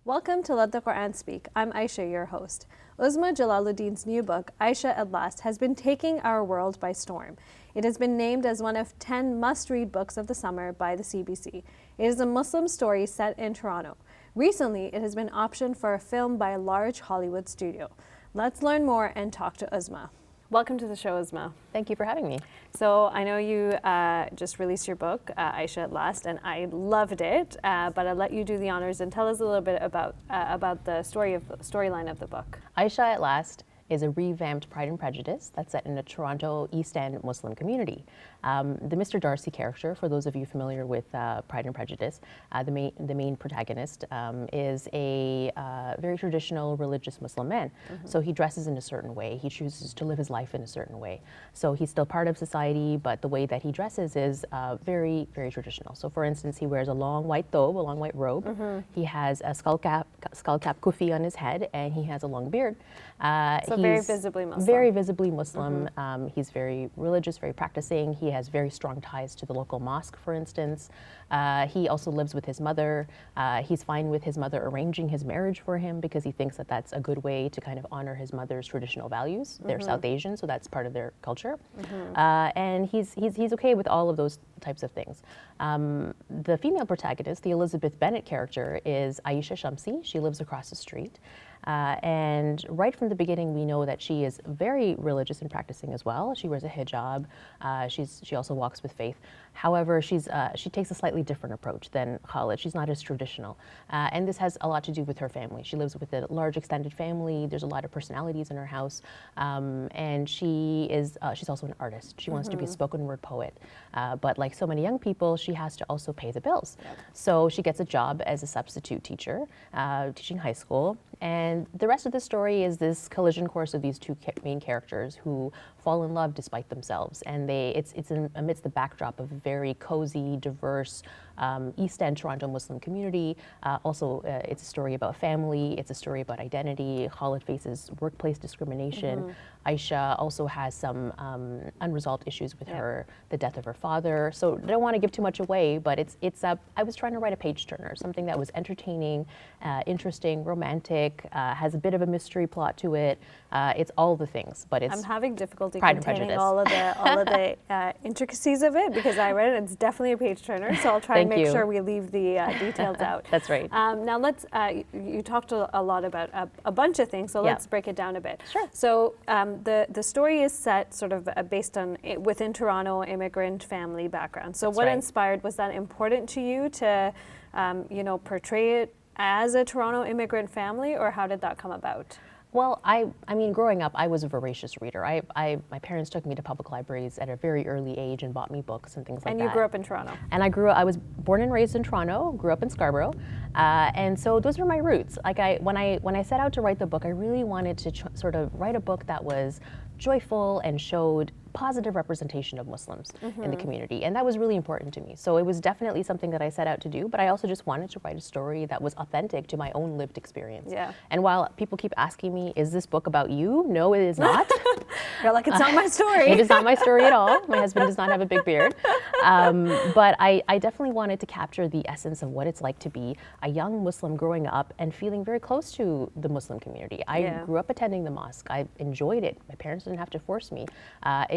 Welcome to Let the Quran Speak. I'm Aysha, your host. Uzma Jalaluddin's new book, Ayesha at Last, has been taking our world by storm. It has been named as one of 10 must-read books of the summer by the CBC. It is a Muslim story set in Toronto. Recently, it has been optioned for a film by a large Hollywood studio. Let's learn more and talk to Uzma. Welcome to the show, Uzma. Thank you for having me. So I know you just released your book, Ayesha at Last, and I loved it. But I'll let you do the honors and tell us a little bit about the storyline of the book. Ayesha at Last is a revamped Pride and Prejudice that's set in a Toronto East End Muslim community. The Mr. Darcy character, for those of you familiar with Pride and Prejudice, the main protagonist is a very traditional religious Muslim man. Mm-hmm. So he dresses in a certain way. He chooses to live his life in a certain way. So he's still part of society, but the way that he dresses is very, very traditional. So for instance, he wears a long white thobe, a long white robe. Mm-hmm. He has a skull cap kufi on his head, and he has a long beard. So very visibly Muslim. Very visibly Muslim. Mm-hmm. He's very religious, very practicing. He has very strong ties to the local mosque, for instance. He also lives with his mother. He's fine with his mother arranging his marriage for him because he thinks that that's a good way to kind of honor his mother's traditional values. Mm-hmm. They're South Asian, so that's part of their culture. Mm-hmm. And he's okay with all of those types of things. The female protagonist, the Elizabeth Bennet character, is Ayesha Shamsi. She lives across the street. And right from the beginning, we know that she is very religious and practicing as well. She wears a hijab. She also walks with faith. However, she takes a slightly different approach than Khalid. She's not as traditional. And this has a lot to do with her family. She lives with a large extended family. There's a lot of personalities in her house. And she's also an artist. She wants to be a spoken word poet. But like so many young people, she has to also pay the bills. Yep. So she gets a job as a substitute teacher, teaching high school. And the rest of the story is this collision course of these two main characters who fall in love despite themselves. And it's amidst the backdrop of a very cozy, diverse East End Toronto Muslim community. Also, it's a story about family. It's a story about identity. Khalid faces workplace discrimination. Mm-hmm. Aysha also has some unresolved issues with the death of her father. So I don't want to give too much away, but I was trying to write a page turner, something that was entertaining, interesting, romantic, has a bit of a mystery plot to it. It's all the things, but it's I'm having difficulty Pride containing all of the intricacies of it because I read it. It's definitely a page turner, so I'll try and make sure we leave the details out. That's right. Now let's. You talked a lot about a bunch of things, so let's break it down a bit. Sure. So the story is set sort of based on within Toronto immigrant family background. So what inspired, was that important to you to portray it as a Toronto immigrant family, or how did that come about? Well, I mean, growing up, I was a voracious reader. My parents took me to public libraries at a very early age and bought me books and things like that. And you grew up in Toronto? And I was born and raised in Toronto, grew up in Scarborough. And so those were my roots. Like when I set out to write the book, I really wanted to sort of write a book that was joyful and showed positive representation of Muslims in the community. And that was really important to me. So it was definitely something that I set out to do, but I also just wanted to write a story that was authentic to my own lived experience. Yeah. And while people keep asking me, is this book about you? No, it is not. You're like, it's not my story. It is not my story at all. My husband does not have a big beard. But I definitely wanted to capture the essence of what it's like to be a young Muslim growing up and feeling very close to the Muslim community. I grew up attending the mosque. I enjoyed it. My parents didn't have to force me.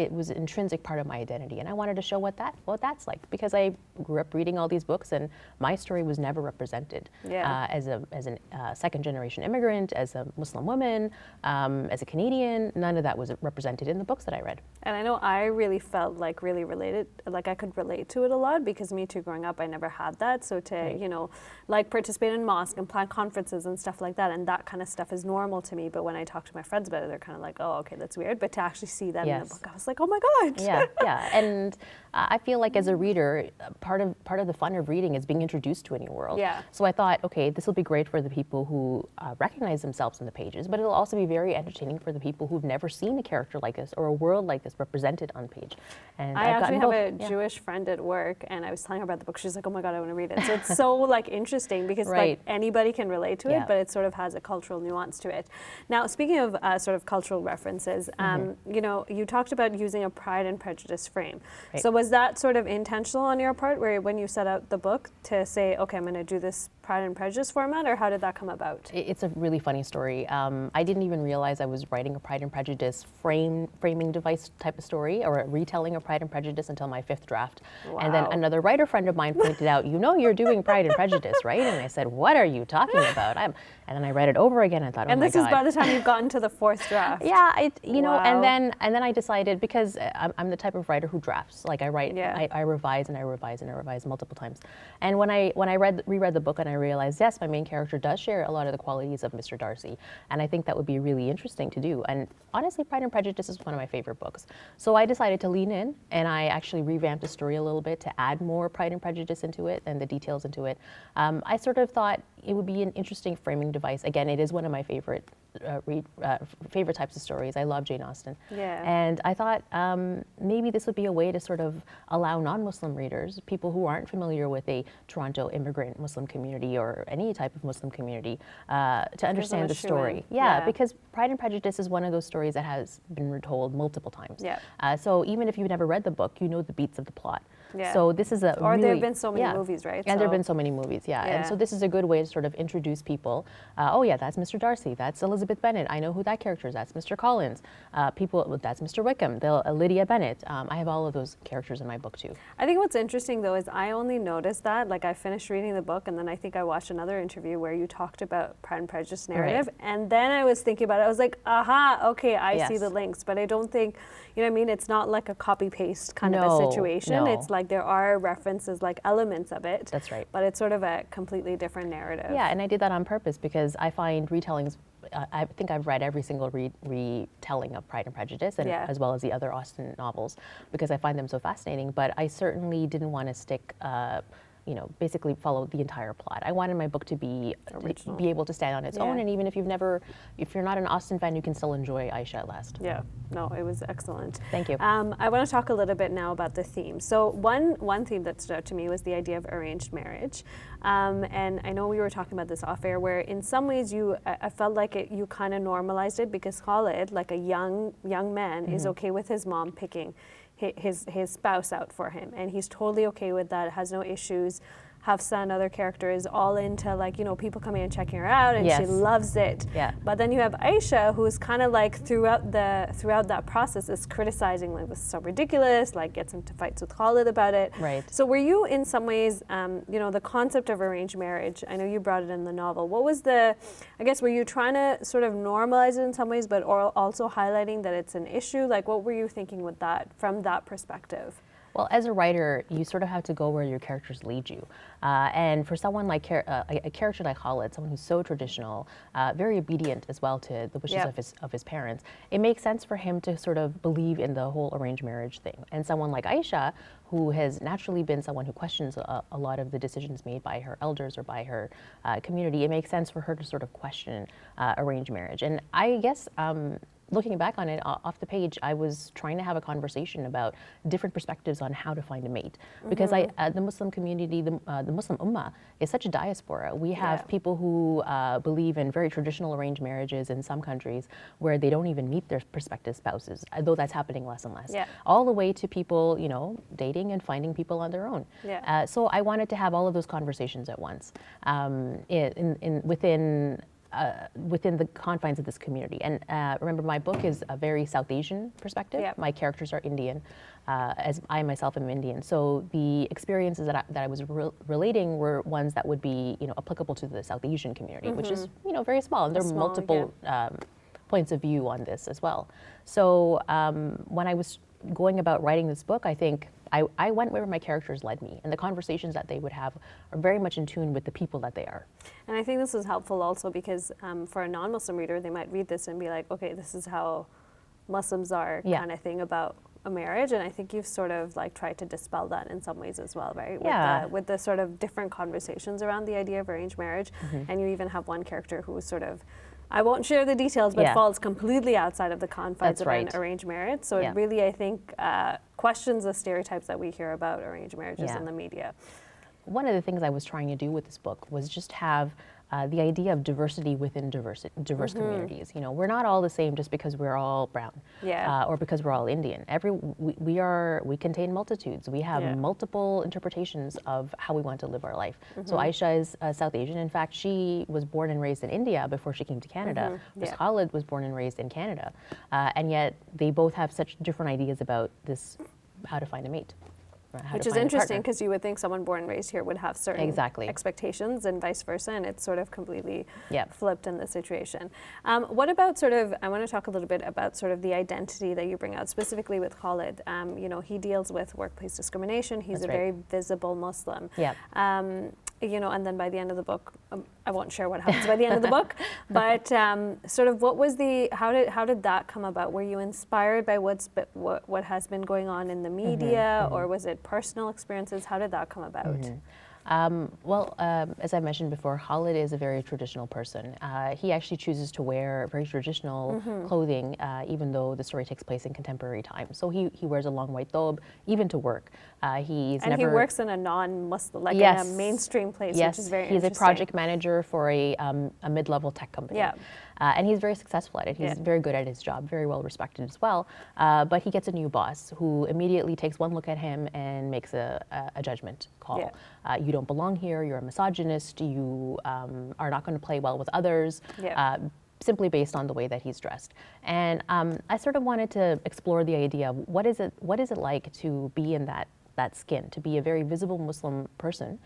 It was an intrinsic part of my identity, and I wanted to show what that's like, because I grew up reading all these books, and my story was never represented as a second generation immigrant, as a Muslim woman, as a Canadian. None of that was represented in the books that I read. And I know I really felt like really related, like I could relate to it a lot, because me too, growing up, I never had that. So to like participate in mosque and plan conferences and stuff like that, and that kind of stuff is normal to me. But when I talk to my friends about it, they're kind of like, oh, okay, that's weird. But to actually see that in the book, I was like, oh my God. Yeah. And I feel like as a reader, part of the fun of reading is being introduced to a new world. Yeah. So I thought, okay, this will be great for the people who recognize themselves in the pages, but it'll also be very entertaining for the people who've never seen a character like this or a world like this represented on page. And I actually have a Jewish friend at work, and I was telling her about the book. She's like, oh my God, I want to read it. So it's so like interesting because like anybody can relate to it, but it sort of has a cultural nuance to it. Now, speaking of sort of cultural references, you talked about using a Pride and Prejudice frame. Right. So was that sort of intentional on your part, where when you set out the book to say, okay, I'm going to do this Pride and Prejudice format, or how did that come about? It's a really funny story. I didn't even realize I was writing a Pride and Prejudice framing device type of story, or a retelling of Pride and Prejudice, until my 5th draft. Wow. And then another writer friend of mine pointed out, you know, you're doing Pride and Prejudice, right? And I said, what are you talking about? And then I read it over again and thought, oh and my this God. is by the time you've gotten to the 4th draft. Yeah, you know, Wow. and then I decided, because I'm the type of writer who drafts. Like I write, I revise and I revise and I revise multiple times. And when I reread the book, and I realized, yes, my main character does share a lot of the qualities of Mr. Darcy, and I think that would be really interesting to do. And honestly, Pride and Prejudice is one of my favorite books. So I decided to lean in, and I actually revamped the story a little bit to add more Pride and Prejudice into it and the details into it. I sort of thought it would be an interesting framing device. Again, it is one of my favorite types of stories. I love Jane Austen. Yeah. And I thought maybe this would be a way to sort of allow non-Muslim readers, people who aren't familiar with a Toronto immigrant Muslim community or any type of Muslim community, to understand the story. Yeah, because Pride and Prejudice is one of those stories that has been retold multiple times. Yeah. So even if you've never read the book, you know the beats of the plot. Yeah. So this is a or really, there have been so many movies, right? And there have been so many movies, And so this is a good way to sort of introduce people. Oh yeah, that's Mr. Darcy. That's Elizabeth Bennet. I know who that character is. That's Mr. Collins. That's Mr. Wickham. Lydia Bennet. I have all of those characters in my book too. I think what's interesting though is I only noticed that, like I finished reading the book, and then I think I watched another interview where you talked about Pride and Prejudice narrative, and then I was thinking about it. I was like, aha, okay, I see the links, but I don't think, you know what I mean? It's not like a copy paste kind of a situation. No. It's like there are references, like elements of it. That's right. But it's sort of a completely different narrative. Yeah, and I did that on purpose because I find retellings. I think I've read every single retelling of Pride and Prejudice, and as well as the other Austen novels, because I find them so fascinating. But I certainly didn't want to stick, basically follow the entire plot. I wanted my book to be able to stand on its own, and even if you're not an Austen fan, you can still enjoy Aysha at last. Yeah, no, it was excellent. Thank you. I want to talk a little bit now about the theme. So one theme that stood out to me was the idea of arranged marriage. And I know we were talking about this off air, where in some ways I felt like you kind of normalized it, because Khalid, like a young man, is okay with his mom picking his spouse out for him, and he's totally okay with that, has no issues. Hafsa, another character, is all into, like, people coming and checking her out, and she loves it. Yeah. But then you have Aysha, who's kind of like throughout that process is criticizing, like, this is so ridiculous, like gets into fights with Khalid about it. Right. So were you in some ways, the concept of arranged marriage, I know you brought it in the novel. What was were you trying to sort of normalize it in some ways, but also highlighting that it's an issue? Like, what were you thinking with that from that perspective? Well, as a writer, you sort of have to go where your characters lead you. And for someone like a character like Khalid, someone who's so traditional, very obedient as well to the wishes of his parents, it makes sense for him to sort of believe in the whole arranged marriage thing. And someone like Aysha, who has naturally been someone who questions a lot of the decisions made by her elders or by her community, it makes sense for her to sort of question arranged marriage. And I guess looking back on it, off the page, I was trying to have a conversation about different perspectives on how to find a mate. Because the Muslim community, the Muslim Ummah, is such a diaspora. We have people who believe in very traditional arranged marriages in some countries, where they don't even meet their prospective spouses, though that's happening less and less. All the way to people, dating and finding people on their own. So I wanted to have all of those conversations at once, within the confines of this community. And remember, my book is a very South Asian perspective. My characters are Indian, as I myself am Indian. So the experiences that I was relating were ones that would be, applicable to the South Asian community, which is, very small. And there are multiple points of view on this as well. So when I was going about writing this book, I think I went where my characters led me, and the conversations that they would have are very much in tune with the people that they are. And I think this is helpful also because for a non-Muslim reader, they might read this and be like, okay, this is how Muslims are, kind of thing about a marriage. And I think you've sort of like tried to dispel that in some ways as well, right? With the sort of different conversations around the idea of arranged marriage. And you even have one character who is sort of, I won't share the details, but falls completely outside of the confines of an arranged marriage. So it really, I think, questions the stereotypes that we hear about arranged marriages in the media. One of the things I was trying to do with this book was just have the idea of diversity within diverse communities. You know, we're not all the same just because we're all brown, or because we're all Indian. We contain multitudes. We have multiple interpretations of how we want to live our life. So Aysha is South Asian. In fact, she was born and raised in India before she came to Canada. Whereas Khalid was born and raised in Canada, and yet they both have such different ideas about this, how to find a mate. Which is interesting, because you would think someone born and raised here would have certain expectations and vice versa, and it's sort of completely flipped in this situation. What about sort of, I want to talk a little bit about sort of the identity that you bring out, specifically with Khalid. You know, he deals with workplace discrimination. He's a very visible Muslim. You know, and then by the end of the book, I won't share what happens by the end of the book, but sort of what was how did that come about? Were you inspired by what has been going on in the media, or was it personal experiences? How did that come about? As I mentioned before, Khalid is a very traditional person. He actually chooses to wear very traditional clothing, even though the story takes place in contemporary times. So he wears a long white thobe, even to work. He works in a non-Muslim, like in a mainstream place, which is very interesting. He's a project manager for a mid-level tech company. And he's very successful at it. He's very good at his job, very well respected as well. But he gets a new boss who immediately takes one look at him and makes a judgment call. You don't belong here, you're a misogynist, you are not going to play well with others, simply based on the way that he's dressed. And I sort of wanted to explore the idea of what is it like to be in that skin, to be a very visible Muslim person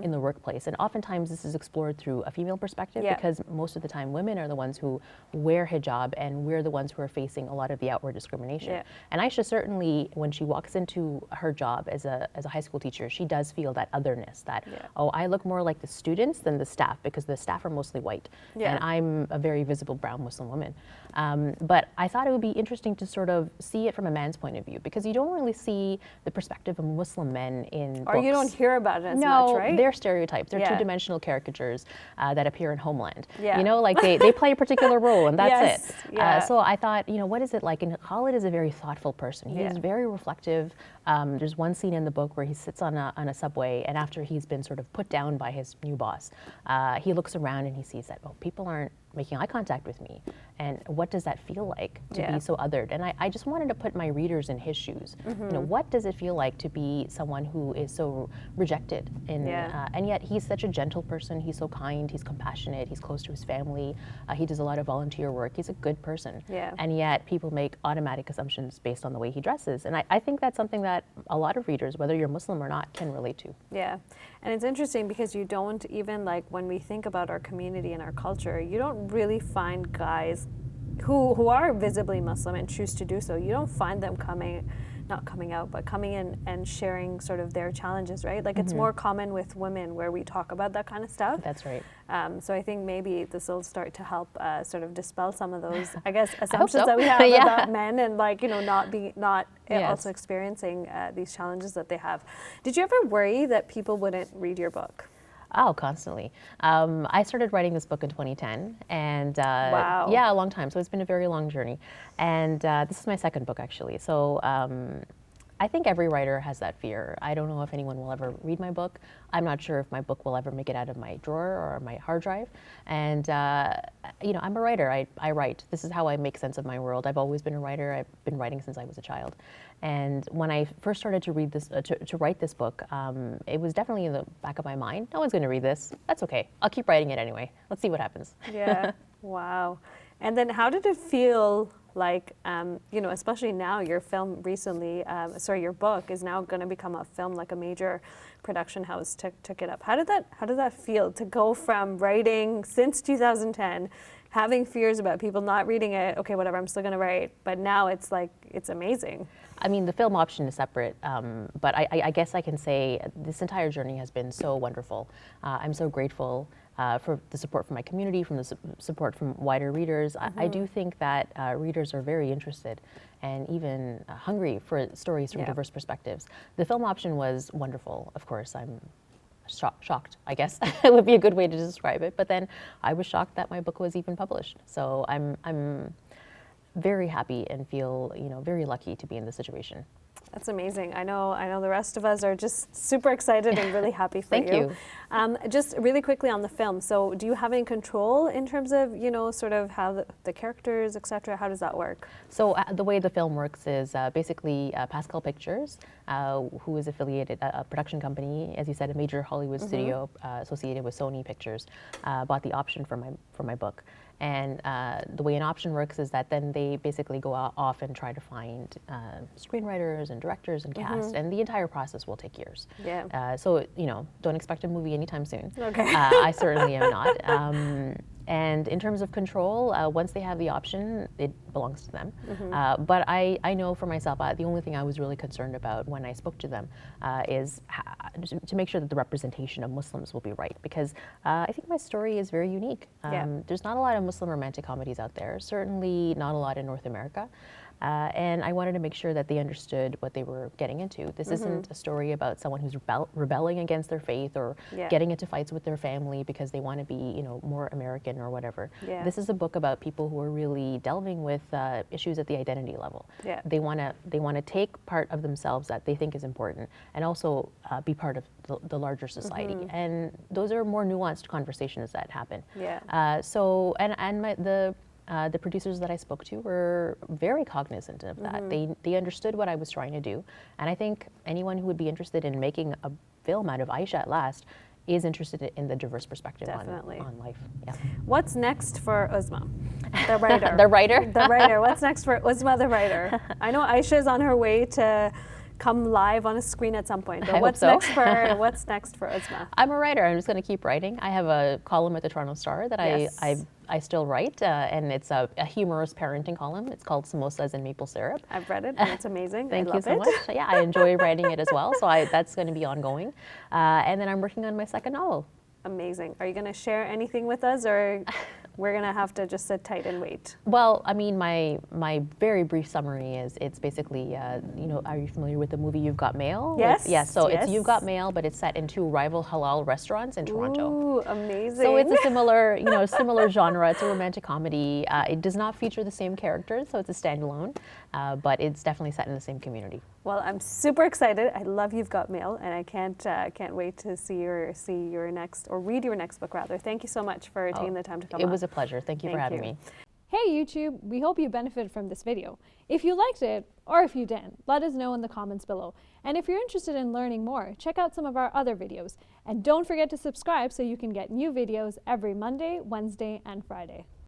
in the workplace. And oftentimes this is explored through a female perspective, because most of the time women are the ones who wear hijab, and we're the ones who are facing a lot of the outward discrimination. And Aysha, certainly when she walks into her job as a high school teacher, she does feel that otherness, that, oh, I look more like the students than the staff, because the staff are mostly white, and I'm a very visible brown Muslim woman. But I thought it would be interesting to sort of see it from a man's point of view, because you don't really see the perspective of Muslim men in books. You don't hear about it as much, right? No, they're stereotypes. They're two-dimensional caricatures that appear in Homeland. You know, like they play a particular role, and that's it. So I thought, you know, what is it like? And Khalid is a very thoughtful person. He is very reflective. There's one scene in the book where he sits on a subway, and after he's been sort of put down by his new boss, he looks around and he sees that, oh, people aren't making eye contact with me. And what does that feel like to be so othered? And I just wanted to put my readers in his shoes. You know, what does it feel like to be someone who is so rejected? And yet he's such a gentle person. He's so kind, he's compassionate, he's close to his family. He does a lot of volunteer work. He's a good person. And yet people make automatic assumptions based on the way he dresses. And I think that's something that a lot of readers, whether you're Muslim or not, can relate to. And it's interesting because you don't even, like, when we think about our community and our culture, you don't really find guys who are visibly Muslim and choose to do so. You don't find them coming in and sharing sort of their challenges, right? Like, it's more common with women where we talk about that kind of stuff. That's right. So I think maybe this will start to help sort of dispel some of those, I guess, assumptions that we have about men, and, like, you know, not also experiencing these challenges that they have. Did you ever worry that people wouldn't read your book? Oh, constantly. I started writing this book in 2010, and a long time. So it's been a very long journey, and this is my second book, actually. So I think every writer has that fear. I don't know if anyone will ever read my book. I'm not sure if my book will ever make it out of my drawer or my hard drive. And you know, I'm a writer. I write. This is how I make sense of my world. I've always been a writer. I've been writing since I was a child. And when I first started to read this, to write this book, it was definitely in the back of my mind. No one's going to read this. That's okay. I'll keep writing it anyway. Let's see what happens. Wow. And then how did it feel? Like, you know, especially now, your film recently, your book is now going to become a film, like a major production house took it up. How did that feel to go from writing since 2010, having fears about people not reading it, okay, whatever, I'm still going to write, but now it's like, it's amazing. I mean, the film option is separate, but I guess I can say this entire journey has been so wonderful. I'm so grateful for the support from my community, from the support from wider readers. I do think that readers are very interested and even hungry for stories from diverse perspectives. The film option was wonderful, of course. I'm shocked, I guess it would be a good way to describe it. But then I was shocked that my book was even published. So I'm very happy and feel, you know, very lucky to be in this situation. That's amazing. I know the rest of us are just super excited and really happy for Thank you. Just really quickly on the film. So do you have any control in terms of, sort of how the characters, etc.? How does that work? So the way the film works is basically Pascal Pictures, who is affiliated, a production company, as you said, a major Hollywood studio associated with Sony Pictures, bought the option for my book. And the way an option works is that then they basically go off and try to find screenwriters and directors and cast, and the entire process will take years. Yeah. So, don't expect a movie anytime soon. Okay. I certainly am not. And in terms of control, once they have the option, it belongs to them. But I know for myself, the only thing I was really concerned about when I spoke to them is to make sure that the representation of Muslims will be right, because I think my story is very unique. There's not a lot of Muslim romantic comedies out there, certainly not a lot in North America. And I wanted to make sure that they understood what they were getting into. This isn't a story about someone who's rebelling against their faith or getting into fights with their family because they want to be, more American or whatever. This is a book about people who are really delving with issues at the identity level. They want to take part of themselves that they think is important and also be part of the larger society. And those are more nuanced conversations that happen. The producers that I spoke to were very cognizant of that. They understood what I was trying to do. And I think anyone who would be interested in making a film out of Ayesha at last is interested in the diverse perspective on life. Yeah. What's next for Uzma, the writer? The writer? The writer. What's next for Uzma, the writer? I know Aysha is on her way to come live on a screen at some point. But what's next for Uzma? I'm a writer. I'm just going to keep writing. I have a column at the Toronto Star that I still write, and it's a humorous parenting column. It's called Samosas and Maple Syrup. I've read it, and it's amazing. Thank you so much. Yeah, I enjoy writing it as well, so that's going to be ongoing. And then I'm working on my second novel. Amazing. Are you going to share anything with us, or we're going to have to just sit tight and wait? Well, I mean, my very brief summary is it's basically, are you familiar with the movie You've Got Mail? Yes. It's You've Got Mail, but it's set in 2 rival halal restaurants in Toronto. Ooh, amazing. So it's a similar genre. It's a romantic comedy. It does not feature the same characters, so it's a standalone, but it's definitely set in the same community. Well, I'm super excited. I love You've Got Mail, and I can't wait to see your next, or read your next book rather. Thank you so much for taking the time to come on. It was a pleasure. Thank you for having me. Hey YouTube, we hope you benefited from this video. If you liked it, or if you didn't, let us know in the comments below. And if you're interested in learning more, check out some of our other videos. And don't forget to subscribe so you can get new videos every Monday, Wednesday, and Friday.